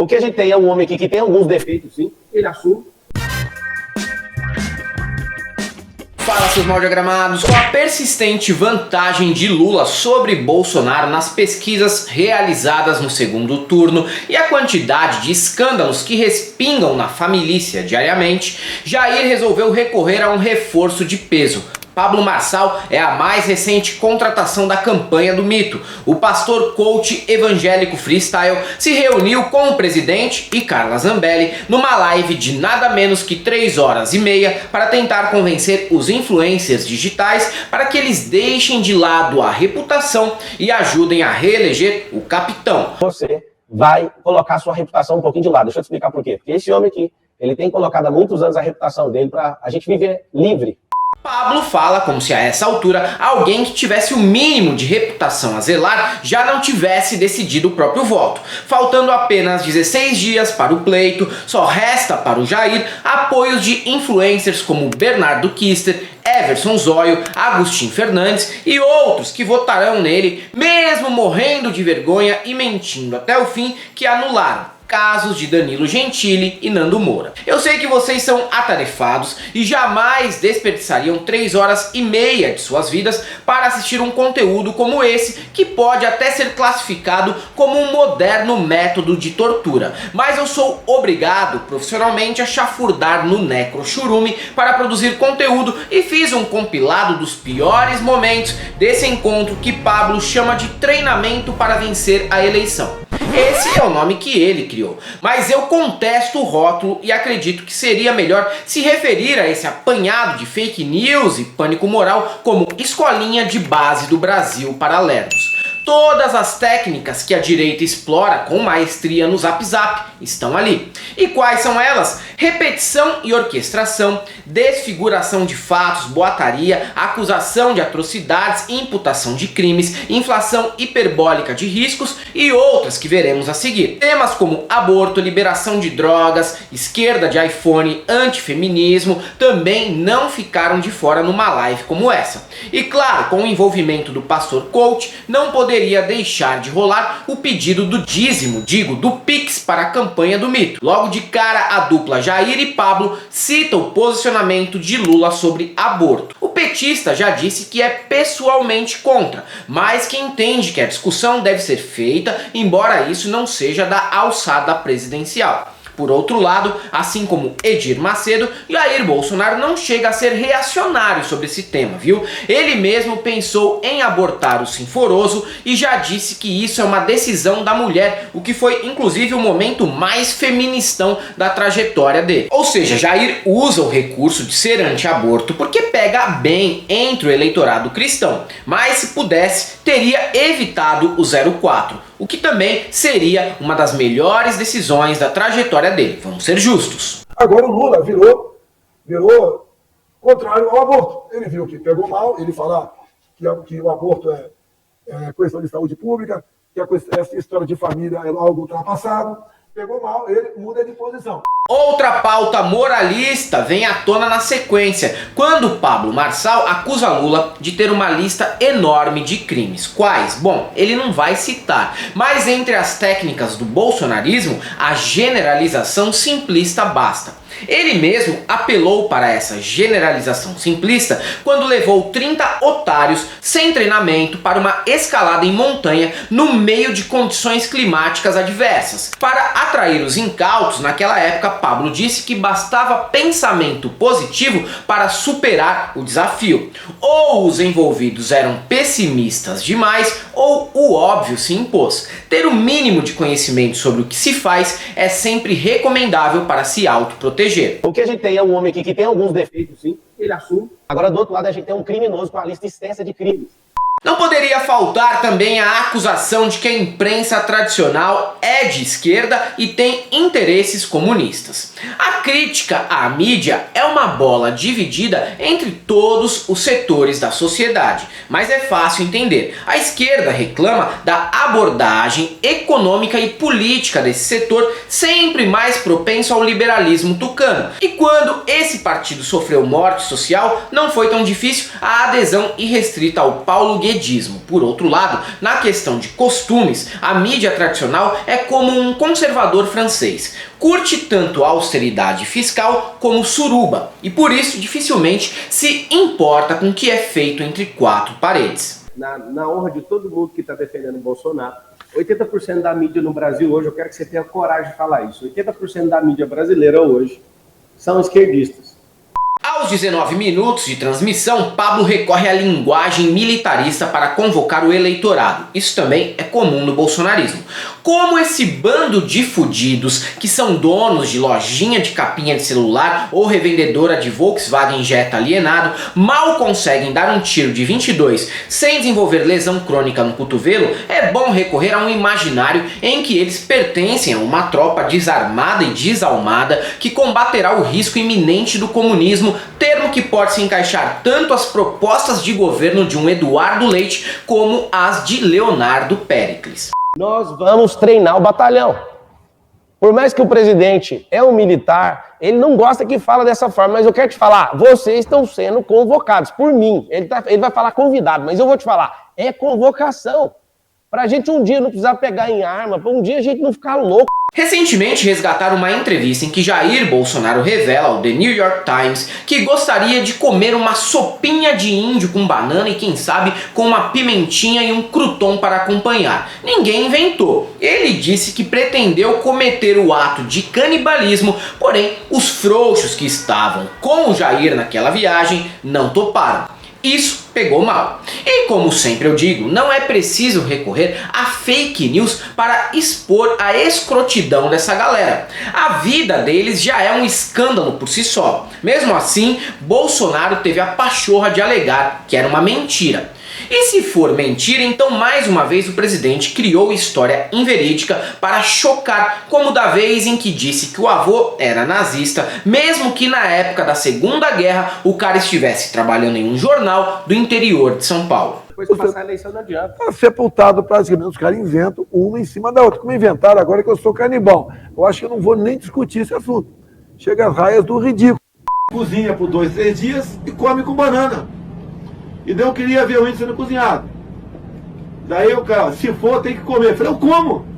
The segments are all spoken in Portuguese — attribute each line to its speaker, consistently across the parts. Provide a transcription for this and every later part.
Speaker 1: O que a gente tem é um homem aqui que tem alguns defeitos, sim, ele assume.
Speaker 2: Fala, seus mal diagramados. Com a persistente vantagem de Lula sobre Bolsonaro nas pesquisas realizadas no segundo turno e a quantidade de escândalos que respingam na família diariamente, Jair resolveu recorrer a um reforço de peso. Pablo Marçal é a mais recente contratação da campanha do mito. O pastor coach evangélico freestyle se reuniu com o presidente e Carla Zambelli numa live de nada menos que 3 horas e meia para tentar convencer os influencers digitais para que eles deixem de lado a reputação e ajudem a reeleger o capitão.
Speaker 1: Você vai colocar sua reputação um pouquinho de lado. Deixa eu te explicar por quê. Porque esse homem aqui, ele tem colocado há muitos anos a reputação dele para a gente viver livre.
Speaker 2: Pablo fala como se a essa altura alguém que tivesse o mínimo de reputação a zelar já não tivesse decidido o próprio voto. Faltando apenas 16 dias para o pleito, só resta para o Jair apoios de influencers como Bernardo Kister, Everson Zóio, Agostinho Fernandes e outros que votarão nele, mesmo morrendo de vergonha e mentindo até o fim, que anularam casos de Danilo Gentili e Nando Moura. Eu sei que vocês são atarefados e jamais desperdiçariam 3 horas e meia de suas vidas para assistir um conteúdo como esse, que pode até ser classificado como um moderno método de tortura. Mas eu sou obrigado profissionalmente a chafurdar no necrochurume para produzir conteúdo e fiz um compilado dos piores momentos desse encontro que Pablo chama de treinamento para vencer a eleição. Esse é o nome que ele criou, mas eu contesto o rótulo e acredito que seria melhor se referir a esse apanhado de fake news e pânico moral como escolinha de base do Brasil para lerdos. Todas as técnicas que a direita explora com maestria no Zap Zap estão ali. E quais são elas? Repetição e orquestração, desfiguração de fatos, boataria, acusação de atrocidades, imputação de crimes, inflação hiperbólica de riscos e outras que veremos a seguir. Temas como aborto, liberação de drogas, esquerda de iPhone, antifeminismo também não ficaram de fora numa live como essa. E claro, com o envolvimento do pastor coach, não poderia deixar de rolar o pedido do dízimo, do Pix para a campanha do mito. Logo de cara, a dupla Jair e Pablo cita o posicionamento de Lula sobre aborto. O petista já disse que é pessoalmente contra, mas que entende que a discussão deve ser feita, embora isso não seja da alçada presidencial. Por outro lado, assim como Edir Macedo, Jair Bolsonaro não chega a ser reacionário sobre esse tema, viu? Ele mesmo pensou em abortar o Sinforoso e já disse que isso é uma decisão da mulher, o que foi inclusive o momento mais feministão da trajetória dele. Ou seja, Jair usa o recurso de ser anti-aborto porque pega bem entre o eleitorado cristão, mas se pudesse, teria evitado o 04. O que também seria uma das melhores decisões da trajetória dele, vamos ser justos.
Speaker 3: Agora o Lula virou contrário ao aborto. Ele viu que pegou mal, ele fala que o aborto é questão de saúde pública, que essa história de família é algo ultrapassado. Pegou mal, ele muda de posição.
Speaker 2: Outra pauta moralista vem à tona na sequência, quando Pablo Marçal acusa Lula de ter uma lista enorme de crimes. Quais? Bom, ele não vai citar, mas entre as técnicas do bolsonarismo, a generalização simplista basta. Ele mesmo apelou para essa generalização simplista quando levou 30 otários sem treinamento para uma escalada em montanha no meio de condições climáticas adversas. Para atrair os incautos, naquela época Pablo disse que bastava pensamento positivo para superar o desafio. Ou os envolvidos eram pessimistas demais, ou o óbvio se impôs. Ter o mínimo de conhecimento sobre o que se faz é sempre recomendável para se autoproteger.
Speaker 1: O que a gente tem é um homem aqui que tem alguns defeitos, sim, ele assume. Agora, do outro lado, a gente tem um criminoso com a lista extensa de crimes.
Speaker 2: Não poderia faltar também a acusação de que a imprensa tradicional é de esquerda e tem interesses comunistas. A crítica à mídia é uma bola dividida entre todos os setores da sociedade, mas é fácil entender. A esquerda reclama da abordagem econômica e política desse setor, sempre mais propenso ao liberalismo tucano. E quando esse partido sofreu morte social, não foi tão difícil a adesão irrestrita ao Paulo Guedes arquimedismo. Por outro lado, na questão de costumes, a mídia tradicional é como um conservador francês. Curte tanto a austeridade fiscal como suruba, e por isso dificilmente se importa com o que é feito entre quatro paredes.
Speaker 4: Na honra de todo mundo que está defendendo o Bolsonaro, 80% da mídia no Brasil hoje, eu quero que você tenha coragem de falar isso, 80% da mídia brasileira hoje são esquerdistas.
Speaker 2: Aos 19 minutos de transmissão, Pablo recorre à linguagem militarista para convocar o eleitorado. Isso também é comum no bolsonarismo. Como esse bando de fudidos que são donos de lojinha de capinha de celular ou revendedora de Volkswagen Jetta alienado mal conseguem dar um tiro de 22 sem desenvolver lesão crônica no cotovelo, é bom recorrer a um imaginário em que eles pertencem a uma tropa desarmada e desalmada que combaterá o risco iminente do comunismo, termo que pode se encaixar tanto às propostas de governo de um Eduardo Leite como às de Leonardo Péricles.
Speaker 1: Nós vamos treinar o batalhão. Por mais que o presidente é um militar, ele não gosta que fala dessa forma, mas eu quero te falar, vocês estão sendo convocados por mim. Ele vai falar convidado, mas eu vou te falar, é convocação. Pra gente um dia não precisar pegar em arma, pra um dia a gente não ficar louco.
Speaker 2: Recentemente resgataram uma entrevista em que Jair Bolsonaro revela ao The New York Times que gostaria de comer uma sopinha de índio com banana e quem sabe com uma pimentinha e um crouton para acompanhar. Ninguém inventou. Ele disse que pretendeu cometer o ato de canibalismo, porém os frouxos que estavam com o Jair naquela viagem não toparam. Isso pegou mal. E como sempre eu digo, não é preciso recorrer a fake news para expor a escrotidão dessa galera. A vida deles já é um escândalo por si só. Mesmo assim, Bolsonaro teve a pachorra de alegar que era uma mentira. E se for mentira, então mais uma vez o presidente criou história inverídica para chocar, como da vez em que disse que o avô era nazista, mesmo que na época da Segunda Guerra o cara estivesse trabalhando em um jornal do interior de São Paulo.
Speaker 4: Depois de passar a eleição não adianta.
Speaker 3: Está sepultado praticamente, os caras inventam uma em cima da outra. Como inventaram agora que eu sou canibal. Eu acho que eu não vou nem discutir esse assunto. Chega às raias do ridículo. Cozinha por 2, 3 dias e come com banana. E daí eu queria ver o índio sendo cozinhado. Daí o cara, se for, tem que comer. Eu falei, eu como.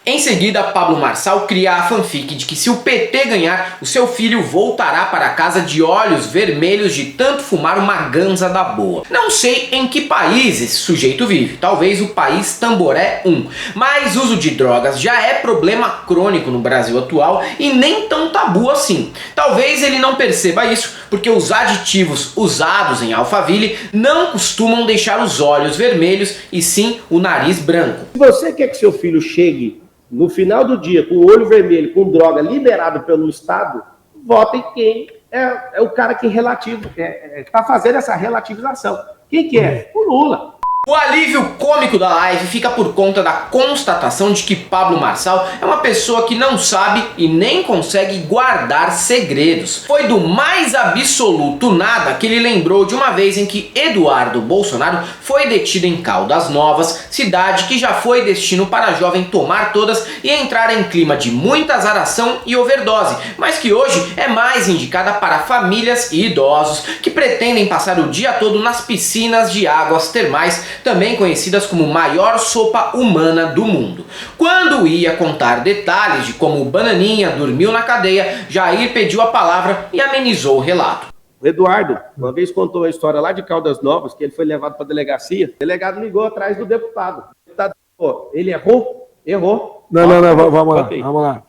Speaker 2: Em seguida, Pablo Marçal cria a fanfic de que se o PT ganhar, o seu filho voltará para casa de olhos vermelhos de tanto fumar uma ganza da boa. Não sei em que país esse sujeito vive, talvez o país Tamboré 1, mas uso de drogas já é problema crônico no Brasil atual e nem tão tabu assim. Talvez ele não perceba isso, porque os aditivos usados em Alphaville não costumam deixar os olhos vermelhos e sim o nariz branco.
Speaker 4: Se você quer que seu filho chegue no final do dia com o olho vermelho, com droga liberado pelo Estado, vota em quem é o cara que está fazendo essa relativização. Quem que é? O Lula.
Speaker 2: O alívio cômico da live fica por conta da constatação de que Pablo Marçal é uma pessoa que não sabe e nem consegue guardar segredos. Foi do mais absoluto nada que ele lembrou de uma vez em que Eduardo Bolsonaro foi detido em Caldas Novas, cidade que já foi destino para a jovem tomar todas e entrar em clima de muita azaração e overdose, mas que hoje é mais indicada para famílias e idosos que pretendem passar o dia todo nas piscinas de águas termais, também conhecidas como maior sopa humana do mundo. Quando ia contar detalhes de como o Bananinha dormiu na cadeia, Jair pediu a palavra e amenizou o relato.
Speaker 4: O Eduardo, uma vez contou a história lá de Caldas Novas, que ele foi levado para a delegacia, o delegado ligou atrás do deputado. O deputado falou, ele errou? Errou.
Speaker 3: Não, vamos lá, vamos lá.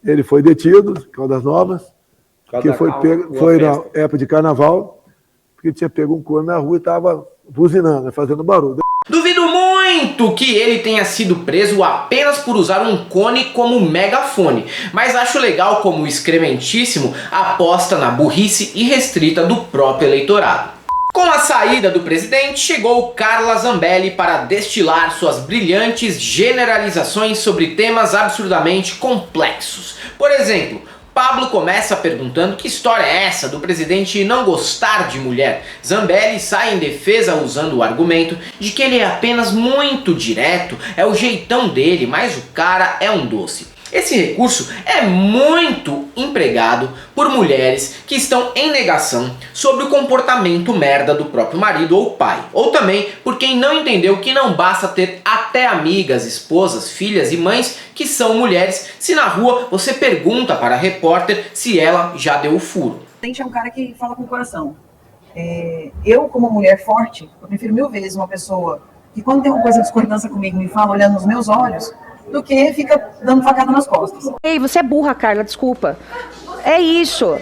Speaker 3: Ele foi detido, Caldas Novas, que foi na época de carnaval, porque tinha pego um corno na rua e estava buzinando, fazendo barulho.
Speaker 2: Duvido muito que ele tenha sido preso apenas por usar um cone como megafone, mas acho legal como o excrementíssimo aposta na burrice irrestrita do próprio eleitorado. Com a saída do presidente, chegou Carla Zambelli para destilar suas brilhantes generalizações sobre temas absurdamente complexos. Por exemplo, Pablo começa perguntando que história é essa do presidente não gostar de mulher. Zambelli sai em defesa usando o argumento de que ele é apenas muito direto, é o jeitão dele, mas o cara é um doce. Esse recurso é muito empregado por mulheres que estão em negação sobre o comportamento merda do próprio marido ou pai. Ou também por quem não entendeu que não basta ter até amigas, esposas, filhas e mães que são mulheres, se na rua você pergunta para a repórter se ela já deu o furo.
Speaker 5: Gente, é um cara que fala com o coração. Eu, como mulher forte, eu prefiro 1000 vezes uma pessoa que quando tem uma coisa de discordância comigo me fala olhando nos meus olhos, do que fica dando facada nas costas.
Speaker 6: Ei, você é burra, Carla, desculpa. É isso.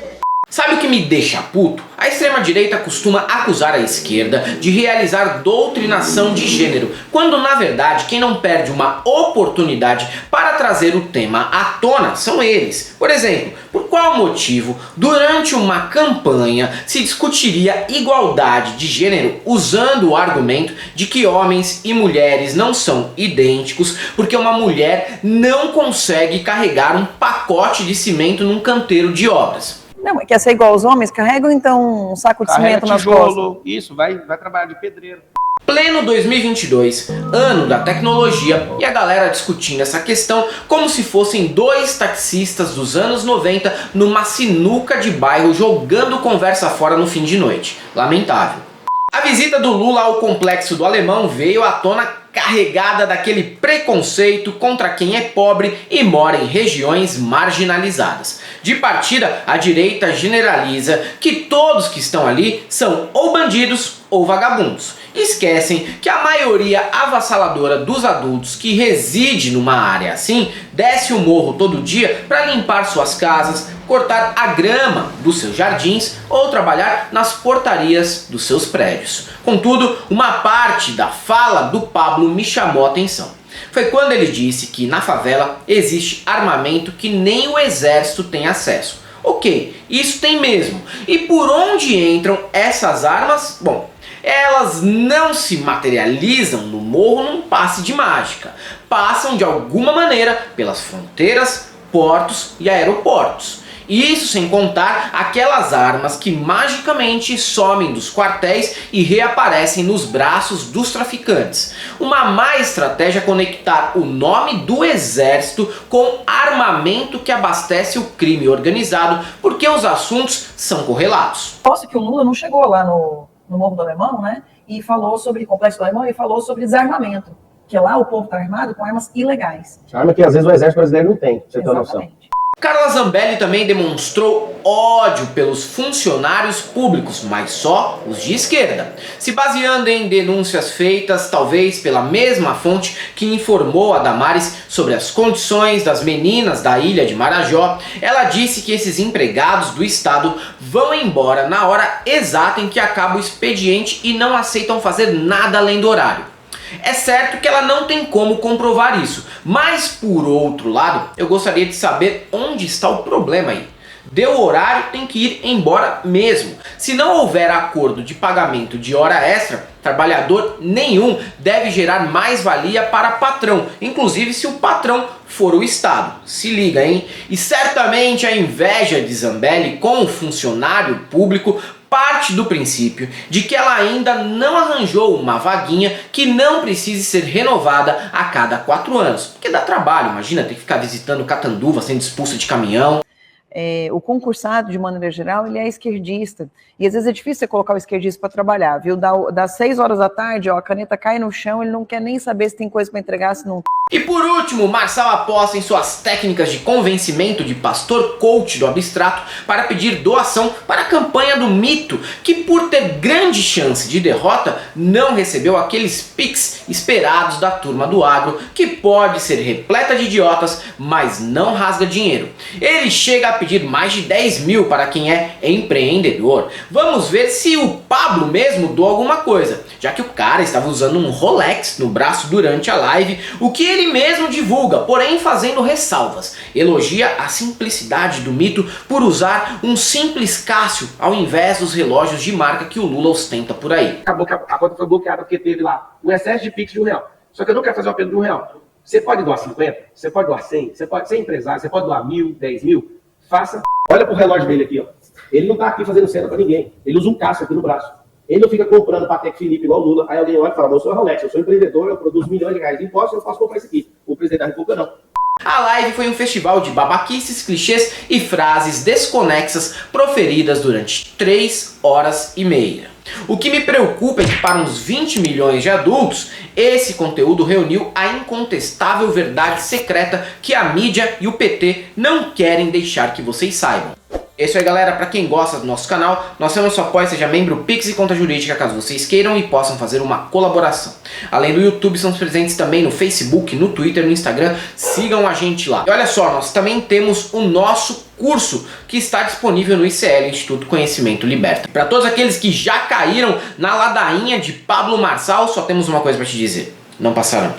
Speaker 2: Sabe o que me deixa puto? A extrema-direita costuma acusar a esquerda de realizar doutrinação de gênero, quando na verdade quem não perde uma oportunidade para trazer o tema à tona são eles. Por exemplo, por qual motivo durante uma campanha se discutiria igualdade de gênero usando o argumento de que homens e mulheres não são idênticos porque uma mulher não consegue carregar um pacote de cimento num canteiro de obras?
Speaker 5: Não, quer ser igual aos homens? Carregam então um saco de cimento nas costas.
Speaker 4: Isso, vai trabalhar de pedreiro.
Speaker 2: Pleno 2022, ano da tecnologia, e a galera discutindo essa questão como se fossem dois taxistas dos anos 90 numa sinuca de bairro jogando conversa fora no fim de noite. Lamentável. A visita do Lula ao Complexo do Alemão veio à tona carregada daquele preconceito contra quem é pobre e mora em regiões marginalizadas. De partida, a direita generaliza que todos que estão ali são ou bandidos ou vagabundos. Esquecem que a maioria avassaladora dos adultos que reside numa área assim desce o morro todo dia para limpar suas casas, cortar a grama dos seus jardins ou trabalhar nas portarias dos seus prédios. Contudo, uma parte da fala do Pablo me chamou a atenção. Foi quando ele disse que na favela existe armamento que nem o exército tem acesso. Ok, isso tem mesmo. E por onde entram essas armas? Bom, elas não se materializam no morro num passe de mágica. Passam de alguma maneira pelas fronteiras, portos e aeroportos. Isso sem contar aquelas armas que magicamente somem dos quartéis e reaparecem nos braços dos traficantes. Uma má estratégia é conectar o nome do exército com armamento que abastece o crime organizado, porque os assuntos são correlatos.
Speaker 5: Posso que o Lula não chegou lá no Morro do Alemão, né? E falou sobre Complexo do Alemão e falou sobre desarmamento. Que lá o povo está armado com armas ilegais.
Speaker 1: Arma que às vezes o exército brasileiro não tem, pra você ter noção.
Speaker 2: Carla Zambelli também demonstrou ódio pelos funcionários públicos, mas só os de esquerda. Se baseando em denúncias feitas, talvez pela mesma fonte que informou a Damares sobre as condições das meninas da ilha de Marajó, ela disse que esses empregados do Estado vão embora na hora exata em que acaba o expediente e não aceitam fazer nada além do horário. É certo que ela não tem como comprovar isso, mas por outro lado, eu gostaria de saber onde está o problema aí. Deu o horário, tem que ir embora mesmo. Se não houver acordo de pagamento de hora extra, trabalhador nenhum deve gerar mais-valia para patrão, inclusive se o patrão for o Estado. Se liga, hein? E certamente a inveja de Zambelli com o funcionário público parte do princípio de que ela ainda não arranjou uma vaguinha que não precise ser renovada a cada 4 anos. Porque dá trabalho, imagina ter que ficar visitando Catanduva sendo expulso de caminhão.
Speaker 5: O concursado, de maneira geral, ele é esquerdista. E às vezes é difícil você colocar o esquerdista para trabalhar, viu? Das 6 horas da tarde, ó, a caneta cai no chão, ele não quer nem saber se tem coisa para entregar, se não.
Speaker 2: E por último, Marçal aposta em suas técnicas de convencimento de pastor coach do abstrato para pedir doação para a campanha do mito, que por ter grande chance de derrota, não recebeu aqueles pics esperados da turma do agro, que pode ser repleta de idiotas, mas não rasga dinheiro. Ele chega a pedir mais de 10 mil para quem é empreendedor. Vamos ver se o Pablo mesmo doa alguma coisa, já que o cara estava usando um Rolex no braço durante a live, o que ele mesmo divulga, porém fazendo ressalvas. Elogia a simplicidade do mito por usar um simples Cássio ao invés dos relógios de marca que o Lula ostenta por aí.
Speaker 4: Acabou que a conta foi bloqueada porque teve lá um excesso de Pix de R$1. Só que eu não quero fazer uma pena de R$1. Você pode doar 50, você pode doar 100, você pode ser empresário, você pode doar 1.000, 10 mil. Faça. Olha pro relógio dele aqui, ó. Ele não tá aqui fazendo cena pra ninguém. Ele usa um Cássio aqui no braço. Ele não fica comprando Patek Philippe igual o Lula. Aí alguém olha e fala, eu sou Rolex, eu sou empreendedor, eu produzo milhões de reais de impostos, eu posso comprar isso aqui. O presidente da República não.
Speaker 2: A live foi um festival de babaquices, clichês e frases desconexas proferidas durante 3 horas e meia. O que me preocupa é que para uns 20 milhões de adultos, esse conteúdo reuniu a incontestável verdade secreta que a mídia e o PT não querem deixar que vocês saibam. É isso aí, galera. Para quem gosta do nosso canal, nós temos nosso apoio, seja membro, Pix e conta jurídica, caso vocês queiram e possam fazer uma colaboração. Além do YouTube, estamos presentes também no Facebook, no Twitter, no Instagram. Sigam a gente lá. E olha só, nós também temos o nosso curso que está disponível no ICL, Instituto Conhecimento Liberta. Para todos aqueles que já caíram na ladainha de Pablo Marçal, só temos uma coisa para te dizer: não passarão.